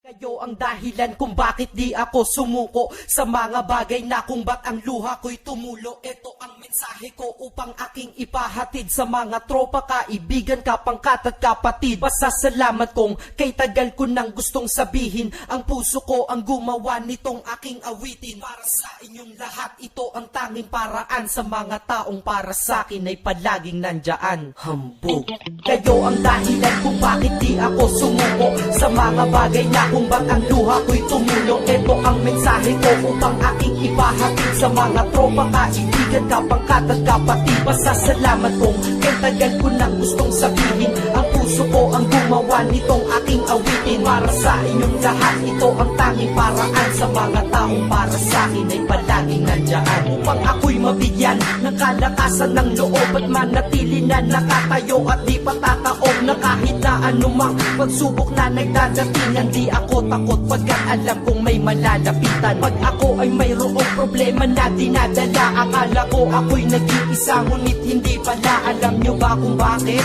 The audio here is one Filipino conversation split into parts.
Kayo ang dahilan kung bakit di ako sumuko sa mga bagay na kung ba't ang luha ko'y tumulo. Ito ang mensahe ko upang aking ipahatid sa mga tropa, kaibigan, kapangkat at kapatid. Pasasalamat kong kay tagal ko nang gustong sabihin, ang puso ko ang gumawa nitong aking awitin. Para sa inyong lahat, ito ang tanging paraan sa mga taong para sa akin ay palaging nandyan. Hambog. Kayo ang dahilan kung bakit di ako sumuko sa mga bagay na kung ba't ang luha ko'y tumulo. Ito ang mensahe ko upang aking ipahatid sa mga tropa, kaibigan, kapangkat at kapatid. Pasasalamat kong kay tagal ko nang gustong sabihin, ang puso ko ang gumawa nitong aking awitin. Para sa inyong lahat, ito ang tanging paraan sa mga taong para sa akin ay palaging nandyan. Upang ako'y mabigyan ng kalakasan ng loob at manatili na nakatayo at di patataob na kahit na anumang pagsubok na nagdadatingan. Di ako takot pagkat alam kong may malalapitan. Pag ako ay mayroong problema na dinadala, akala ko ako'y nag-iisa, ngunit hindi pala. Alam nyo ba kung bakit?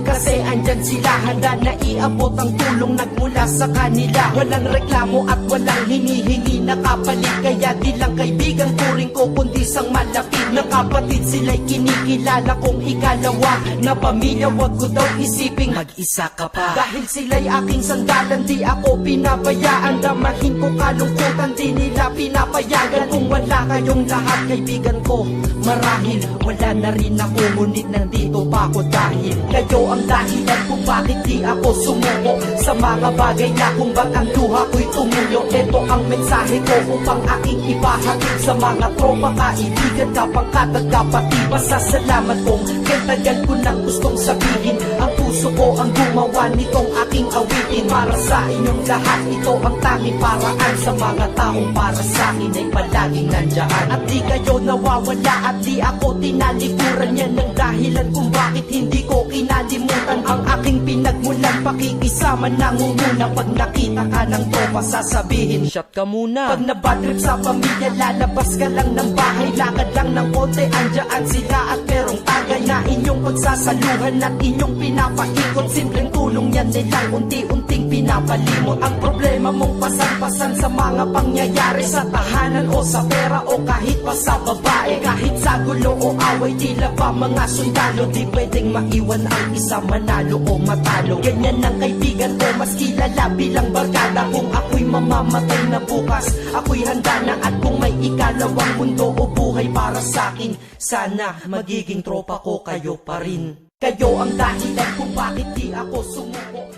Kasi andyan sila, handa na iabot ang tulong nagmula sa kanila. Walang reklamo at walang hinihingi na kapalit, kaya di lang kaibigan turing ko kundi sang malapit na kapatid. Sila'y kinikilala kong ikalawa na pamilya, wag ko daw isiping mag-isa ka pa. Dahil sila'y aking sandalan, di ako pinabayaan. Damahin ko kalungkutan, di nila pinapayagan. Kung wala kayong lahat kaibigan ko, marahil wala na rin ako, ngunit nandito pa ako dahil kayo ang dahilan kung bakit di ako sumuko sa mga bagay na kung ba't ang luha ko'y tumulo. Ito ang mensahe ko upang aking ipahatid sa mga tropa, kaibigan, kapangkat at kapatid. Pasasalamat kong kay tagal ko nang gustong sabihin, ang puso ko ang gumawa nitong aking awitin. Para sa inyong lahat, ito ang tanging paraan sa mga taong para sa akin ay palaging nandyan. At di kayo nawawala at di ako tinalikuran, yan ang dahilan kung bakit hindi ko kinalimutan ang aking pinagmulan. Pakikisama nangunguna, pag nakita ka ng tropa sasabihin shot ka muna. Pag nabadrip sa pamilya, lalabas ka lang ng bahay, lakad lang ng konti, andyan sila at merong tagay na inyong pagsasaluhan at inyong pinapaikot. Simpleng tulong yan nilang unti-unting pinapalimot ang problema mong pasan-pasan sa mga pangyayari sa tahanan o sa pera o kahit pa sa babae. Kahit sa gulo o away, tila ba mga sundalo, di pwedeng maiwan ang isa, manalo o matalo. Ganyan ang kaibigan ko, mas kilala bilang barkada. Kung ako'y mamamatay na bukas, ako'y handa na. At kung may ikalawang mundo o buhay para sa akin, sana magiging tropa ko kayo pa rin. Kayo ang dahilan kung bakit di ako sumuko